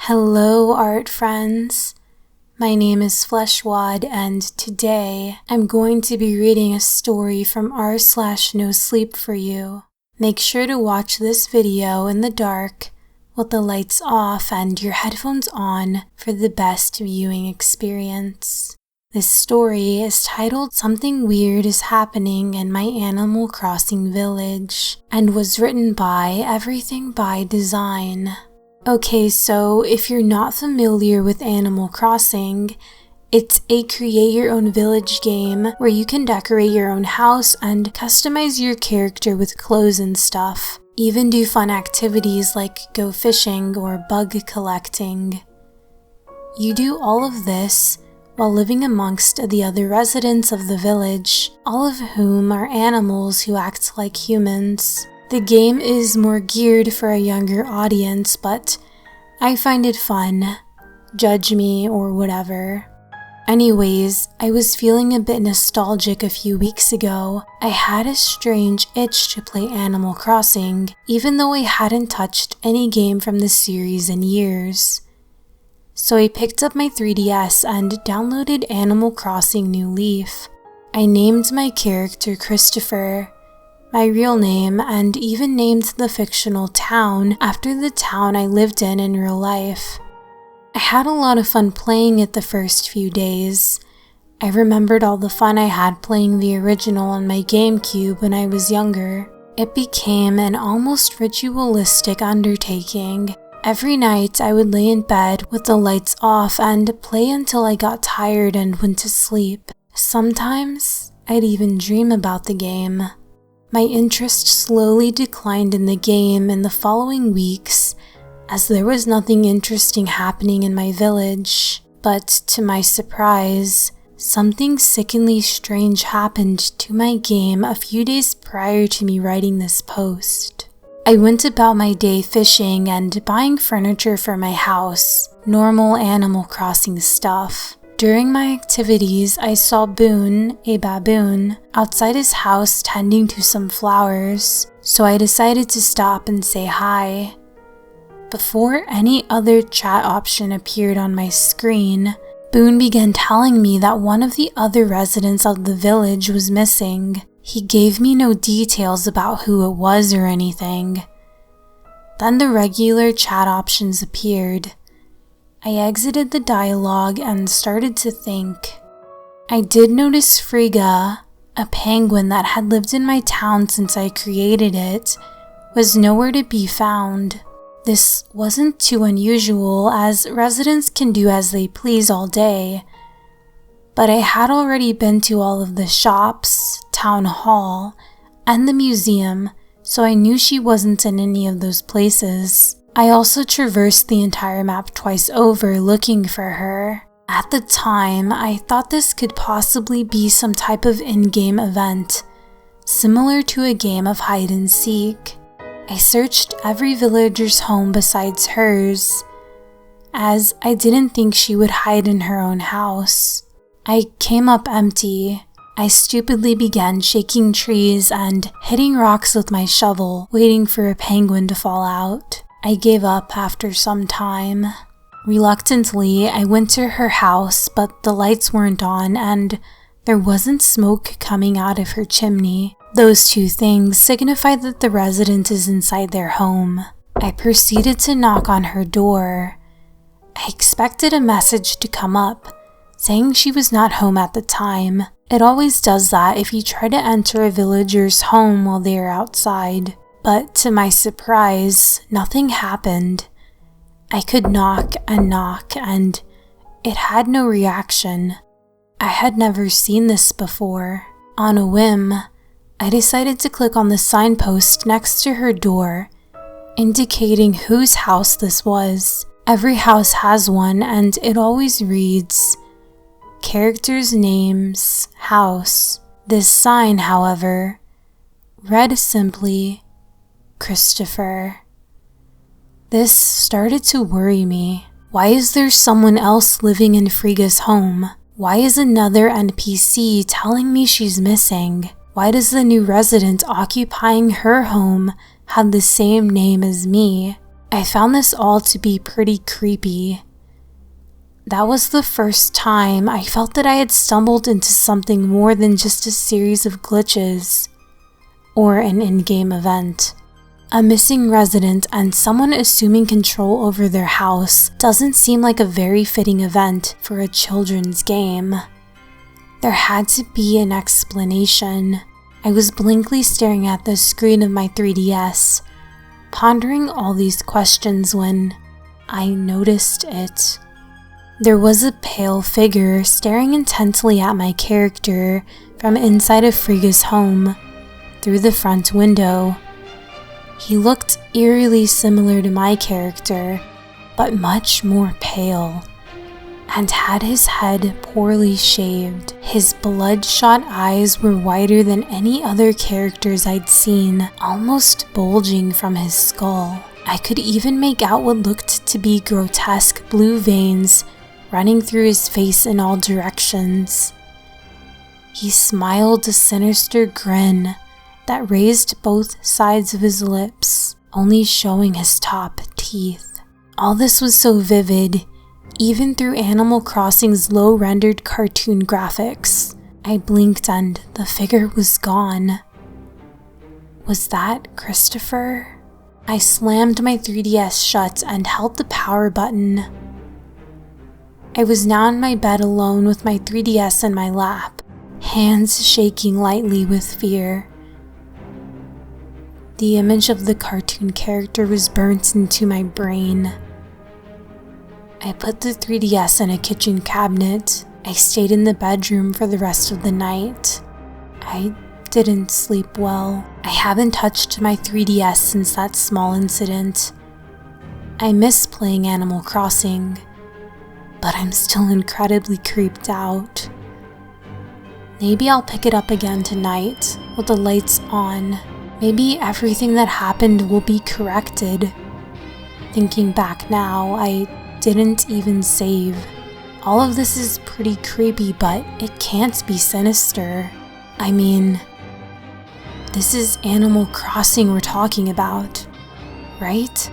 Hello, art friends. My name is Fleshwad, and today I'm going to be reading a story from r/nosleep for you. Make sure to watch this video in the dark with the lights off and your headphones on for the best viewing experience. This story is titled Something Weird is Happening in My Animal Crossing Village and was written by EverythingByDesign. Okay, so if you're not familiar with Animal Crossing, it's a create your own village game where you can decorate your own house and customize your character with clothes and stuff. Even do fun activities like go fishing or bug collecting. You do all of this while living amongst the other residents of the village, all of whom are animals who act like humans. The game is more geared for a younger audience, but I find it fun. Judge me or whatever. Anyways, I was feeling a bit nostalgic a few weeks ago. I had a strange itch to play Animal Crossing, even though I hadn't touched any game from the series in years. So I picked up my 3DS and downloaded Animal Crossing New Leaf. I named my character Christopher, my real name, and even named the fictional town after the town I lived in real life. I had a lot of fun playing it the first few days. I remembered all the fun I had playing the original on my GameCube when I was younger. It became an almost ritualistic undertaking. Every night I would lay in bed with the lights off and play until I got tired and went to sleep. Sometimes I'd even dream about the game. My interest slowly declined in the game in the following weeks, as there was nothing interesting happening in my village. But to my surprise, something sickeningly strange happened to my game a few days prior to me writing this post. I went about my day fishing and buying furniture for my house, normal Animal Crossing stuff. During my activities, I saw Boone, a baboon, outside his house tending to some flowers, so I decided to stop and say hi. Before any other chat option appeared on my screen, Boone began telling me that one of the other residents of the village was missing. He gave me no details about who it was or anything. Then the regular chat options appeared. I exited the dialogue and started to think. I did notice Frigga, a penguin that had lived in my town since I created it, was nowhere to be found. This wasn't too unusual, as residents can do as they please all day. But I had already been to all of the shops, town hall, and the museum, so I knew she wasn't in any of those places. I also traversed the entire map twice over looking for her. At the time, I thought this could possibly be some type of in-game event, similar to a game of hide and seek. I searched every villager's home besides hers, as I didn't think she would hide in her own house. I came up empty. I stupidly began shaking trees and hitting rocks with my shovel, waiting for a penguin to fall out. I gave up after some time. Reluctantly, I went to her house, but the lights weren't on and there wasn't smoke coming out of her chimney. Those two things signified that the resident is inside their home. I proceeded to knock on her door. I expected a message to come up, saying she was not home at the time. It always does that if you try to enter a villager's home while they are outside. But to my surprise, nothing happened. I could knock, and it had no reaction. I had never seen this before. On a whim, I decided to click on the signpost next to her door, indicating whose house this was. Every house has one, and it always reads, characters' names, house. This sign, however, read simply, Christopher. This started to worry me. Why is there someone else living in Frigga's home? Why is another NPC telling me she's missing? Why does the new resident occupying her home have the same name as me? I found this all to be pretty creepy. That was the first time I felt that I had stumbled into something more than just a series of glitches or an in-game event. A missing resident and someone assuming control over their house doesn't seem like a very fitting event for a children's game. There had to be an explanation. I was blankly staring at the screen of my 3DS, pondering all these questions when I noticed it. There was a pale figure staring intently at my character from inside of Frigga's home, through the front window. He looked eerily similar to my character, but much more pale, and had his head poorly shaved. His bloodshot eyes were wider than any other characters I'd seen, almost bulging from his skull. I could even make out what looked to be grotesque blue veins running through his face in all directions. He smiled a sinister grin that raised both sides of his lips, only showing his top teeth. All this was so vivid, even through Animal Crossing's low-rendered cartoon graphics. I blinked and the figure was gone. Was that Christopher? I slammed my 3DS shut and held the power button. I was now in my bed alone with my 3DS in my lap, hands shaking lightly with fear. The image of the cartoon character was burnt into my brain. I put the 3DS in a kitchen cabinet. I stayed in the bedroom for the rest of the night. I didn't sleep well. I haven't touched my 3DS since that small incident. I miss playing Animal Crossing, but I'm still incredibly creeped out. Maybe I'll pick it up again tonight with the lights on. Maybe everything that happened will be corrected. Thinking back now, I didn't even save. All of this is pretty creepy, but it can't be sinister. I mean, this is Animal Crossing we're talking about, right?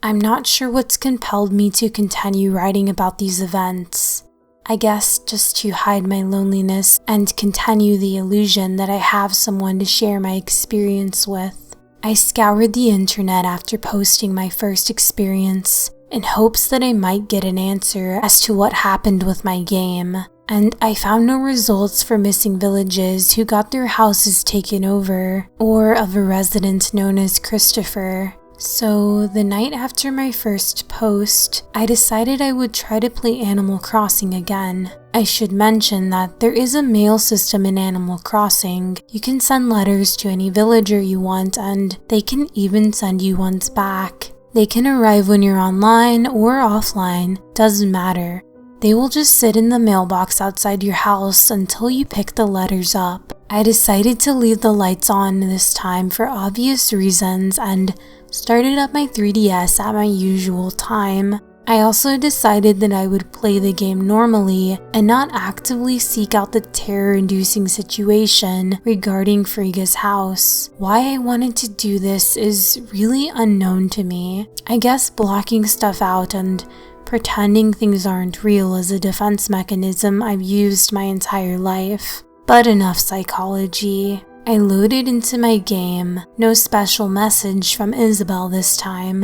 I'm not sure what's compelled me to continue writing about these events. I guess just to hide my loneliness and continue the illusion that I have someone to share my experience with. I scoured the internet after posting my first experience in hopes that I might get an answer as to what happened with my game, and I found no results for missing villagers who got their houses taken over, or of a resident known as Christopher. So the night after my first post, I decided I would try to play Animal Crossing again. I should mention that there is a mail system in Animal Crossing. You can send letters to any villager you want, and they can even send you ones back. They can arrive when you're online or offline, doesn't matter. They will just sit in the mailbox outside your house until you pick the letters up. I decided to leave the lights on this time for obvious reasons and started up my 3DS at my usual time. I also decided that I would play the game normally and not actively seek out the terror-inducing situation regarding Frigga's house. Why I wanted to do this is really unknown to me. I guess blocking stuff out and pretending things aren't real is a defense mechanism I've used my entire life. But enough psychology. I loaded into my game, no special message from Isabel this time.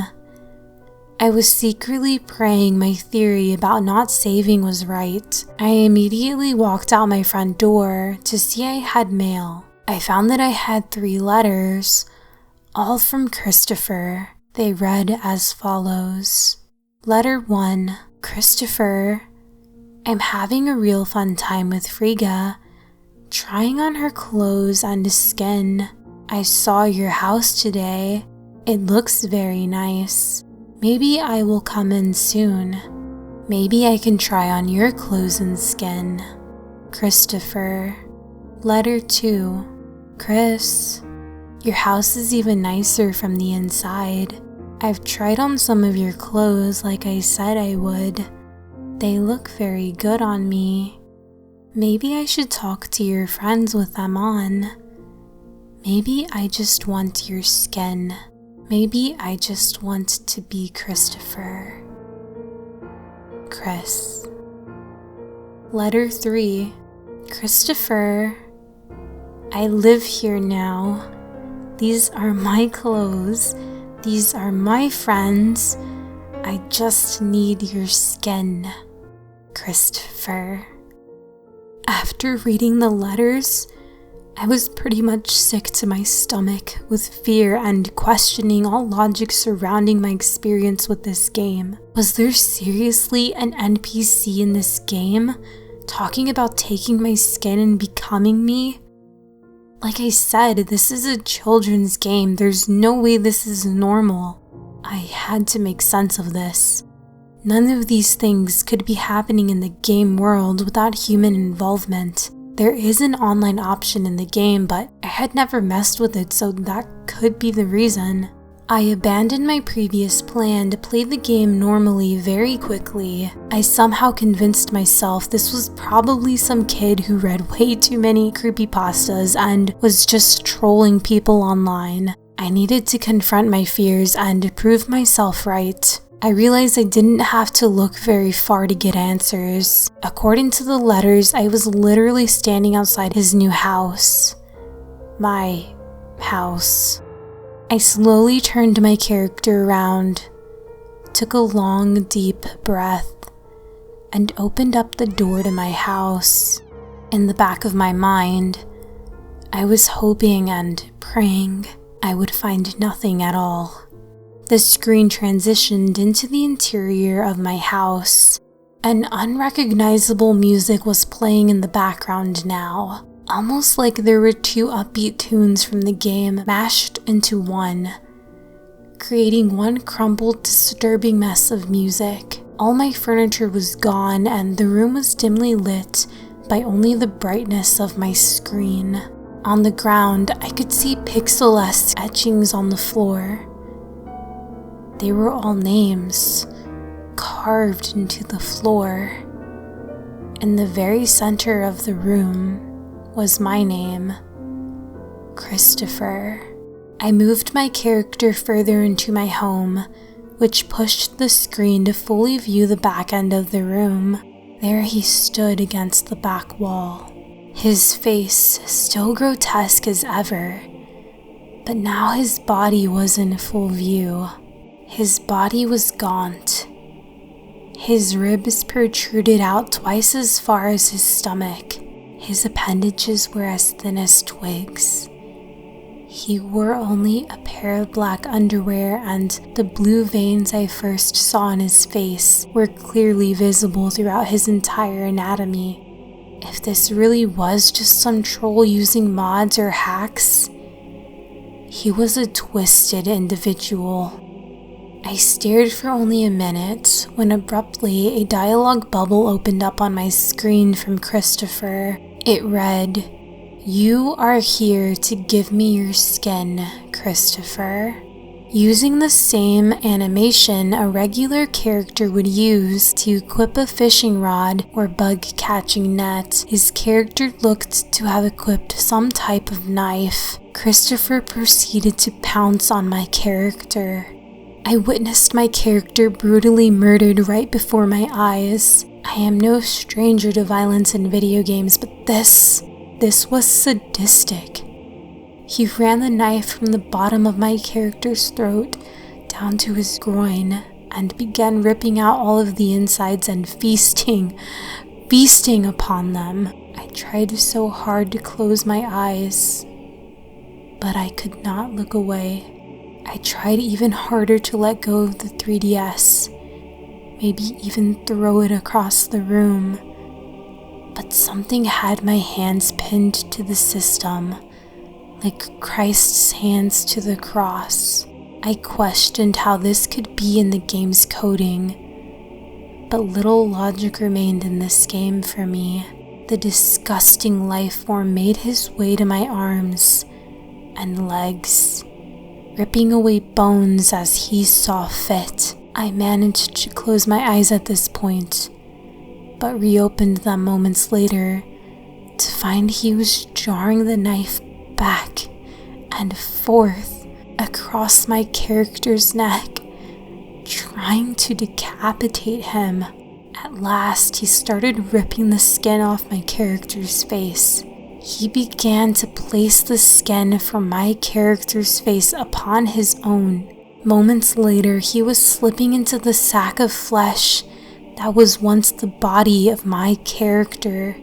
I was secretly praying my theory about not saving was right. I immediately walked out my front door to see I had mail. I found that I had 3 letters, all from Christopher. They read as follows. Letter 1. Christopher, I'm having a real fun time with Frigga, trying on her clothes and skin. I saw your house today. It looks very nice. Maybe I will come in soon. Maybe I can try on your clothes and skin. Christopher. Letter 2. Chris, your house is even nicer from the inside. I've tried on some of your clothes like I said I would. They look very good on me. Maybe I should talk to your friends with them on. Maybe I just want your skin. Maybe I just want to be Christopher. Chris. Letter 3. Christopher, I live here now. These are my clothes. These are my friends. I just need your skin. Christopher. After reading the letters, I was pretty much sick to my stomach with fear and questioning all logic surrounding my experience with this game. Was there seriously an NPC in this game talking about taking my skin and becoming me? Like I said, this is a children's game. There's no way this is normal. I had to make sense of this. None of these things could be happening in the game world without human involvement. There is an online option in the game, but I had never messed with it, so that could be the reason. I abandoned my previous plan to play the game normally very quickly. I somehow convinced myself this was probably some kid who read way too many creepypastas and was just trolling people online. I needed to confront my fears and prove myself right. I realized I didn't have to look very far to get answers. According to the letters, I was literally standing outside his new house. My house. I slowly turned my character around, took a long, deep breath, and opened up the door to my house. In the back of my mind, I was hoping and praying I would find nothing at all. The screen transitioned into the interior of my house. An unrecognizable music was playing in the background now, almost like there were two upbeat tunes from the game mashed into one, creating one crumpled, disturbing mess of music. All my furniture was gone and the room was dimly lit by only the brightness of my screen. On the ground, I could see pixel-esque etchings on the floor. They were all names, carved into the floor. In the very center of the room was my name, Christopher. I moved my character further into my home, which pushed the screen to fully view the back end of the room. There he stood against the back wall, his face still grotesque as ever, but now his body was in full view. His body was gaunt. His ribs protruded out twice as far as his stomach. His appendages were as thin as twigs. He wore only a pair of black underwear, and the blue veins I first saw on his face were clearly visible throughout his entire anatomy. If this really was just some troll using mods or hacks, he was a twisted individual. I stared for only a minute when abruptly a dialogue bubble opened up on my screen from Christopher. It read, "You are here to give me your skin, Christopher." Using the same animation a regular character would use to equip a fishing rod or bug-catching net, his character looked to have equipped some type of knife. Christopher proceeded to pounce on my character. I witnessed my character brutally murdered right before my eyes. I am no stranger to violence in video games, but this was sadistic. He ran the knife from the bottom of my character's throat down to his groin and began ripping out all of the insides and feasting upon them. I tried so hard to close my eyes, but I could not look away. I tried even harder to let go of the 3DS, maybe even throw it across the room, but something had my hands pinned to the system, like Christ's hands to the cross. I questioned how this could be in the game's coding, but little logic remained in this game for me. The disgusting life form made his way to my arms and legs, ripping away bones as he saw fit. I managed to close my eyes at this point, but reopened them moments later to find he was jarring the knife back and forth across my character's neck, trying to decapitate him. At last, he started ripping the skin off my character's face. He began to place the skin from my character's face upon his own. Moments later, he was slipping into the sack of flesh that was once the body of my character.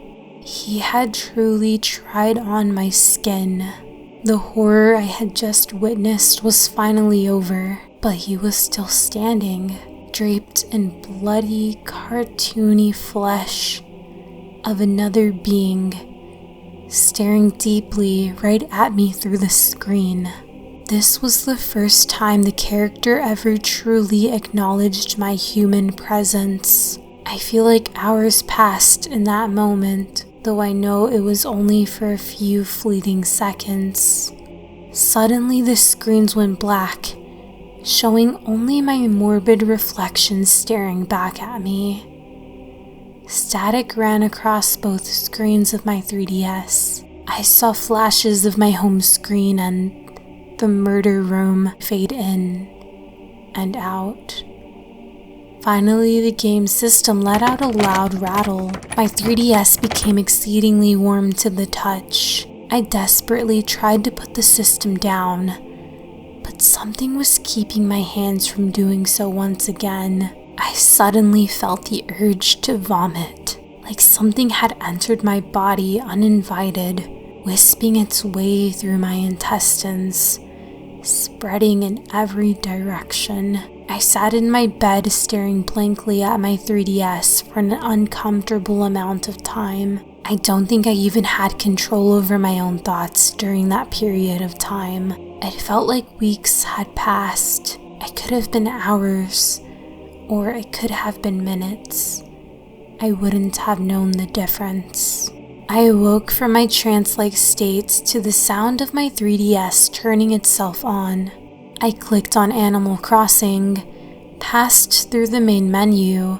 He had truly tried on my skin. The horror I had just witnessed was finally over, but he was still standing, draped in bloody, cartoony flesh of another being, staring deeply right at me through the screen. This was the first time the character ever truly acknowledged my human presence. I feel like hours passed in that moment, though I know it was only for a few fleeting seconds. Suddenly the screens went black, showing only my morbid reflection staring back at me. Static ran across both screens of my 3DS. I saw flashes of my home screen and the murder room fade in and out. Finally, the game system let out a loud rattle. My 3DS became exceedingly warm to the touch. I desperately tried to put the system down, but something was keeping my hands from doing so once again. I suddenly felt the urge to vomit, like something had entered my body uninvited, wisping its way through my intestines, spreading in every direction. I sat in my bed staring blankly at my 3DS for an uncomfortable amount of time. I don't think I even had control over my own thoughts during that period of time. It felt like weeks had passed. It could have been hours, or it could have been minutes. I wouldn't have known the difference. I awoke from my trance-like state to the sound of my 3DS turning itself on. I clicked on Animal Crossing, passed through the main menu,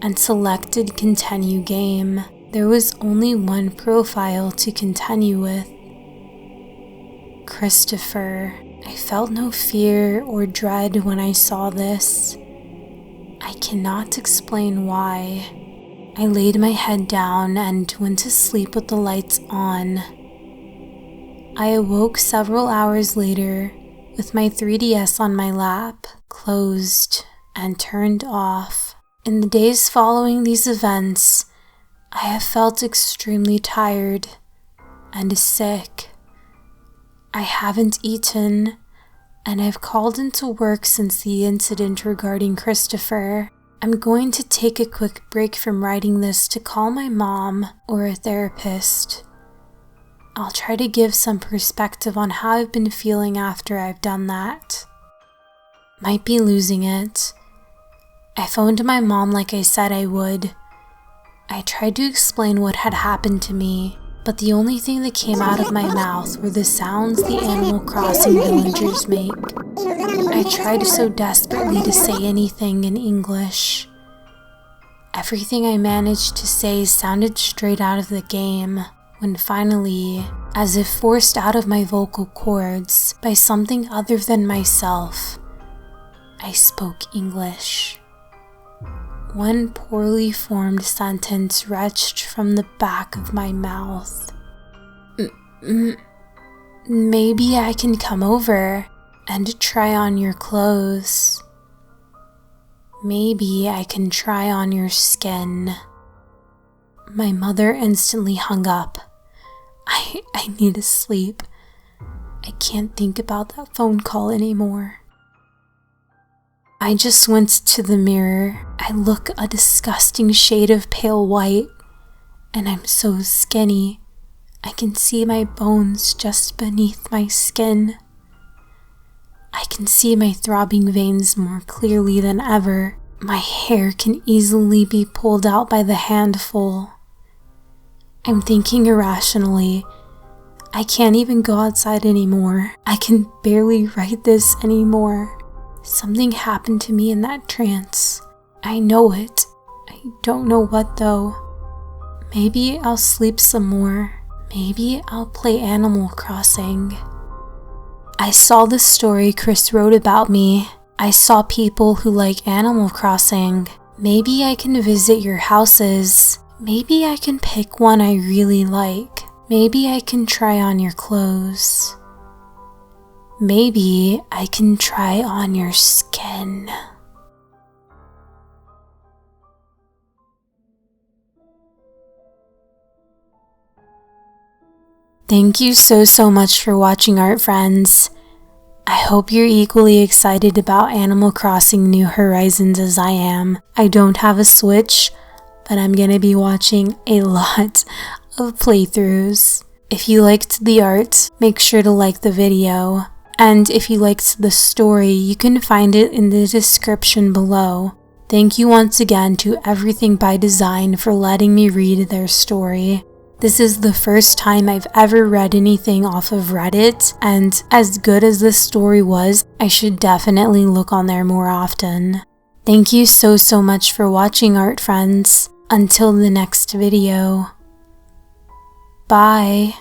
and selected Continue Game. There was only one profile to continue with. Christopher. I felt no fear or dread when I saw this. I cannot explain why. I laid my head down and went to sleep with the lights on. I awoke several hours later with my 3DS on my lap, closed and turned off. In the days following these events, I have felt extremely tired and sick. I haven't eaten, and I've called into work since the incident regarding Christopher. I'm going to take a quick break from writing this to call my mom or a therapist. I'll try to give some perspective on how I've been feeling after I've done that. Might be losing it. I phoned my mom like I said I would. I tried to explain what had happened to me, but the only thing that came out of my mouth were the sounds the Animal Crossing villagers make. I tried so desperately to say anything in English. Everything I managed to say sounded straight out of the game, when finally, as if forced out of my vocal cords by something other than myself, I spoke English. One poorly formed sentence retched from the back of my mouth. Maybe I can come over and try on your clothes. Maybe I can try on your skin. My mother instantly hung up. I need to sleep. I can't think about that phone call anymore. I just went to the mirror. I look a disgusting shade of pale white, and I'm so skinny. I can see my bones just beneath my skin. I can see my throbbing veins more clearly than ever. My hair can easily be pulled out by the handful. I'm thinking irrationally. I can't even go outside anymore. I can barely write this anymore. Something happened to me in that trance. I know it. I don't know what though. Maybe I'll sleep some more. Maybe I'll play Animal Crossing. I saw the story Chris wrote about me. I saw people who like Animal Crossing. Maybe I can visit your houses. Maybe I can pick one I really like. Maybe I can try on your clothes. Maybe I can try on your skin. Thank you so much for watching, art friends. I hope you're equally excited about Animal Crossing New Horizons as I am. I don't have a Switch, but I'm gonna be watching a lot of playthroughs. If you liked the art, make sure to like the video. And if you liked the story, you can find it in the description below. Thank you once again to EverythingByDesign for letting me read their story. This is the first time I've ever read anything off of Reddit, and as good as this story was, I should definitely look on there more often. Thank you so much for watching, art friends. Until the next video. Bye.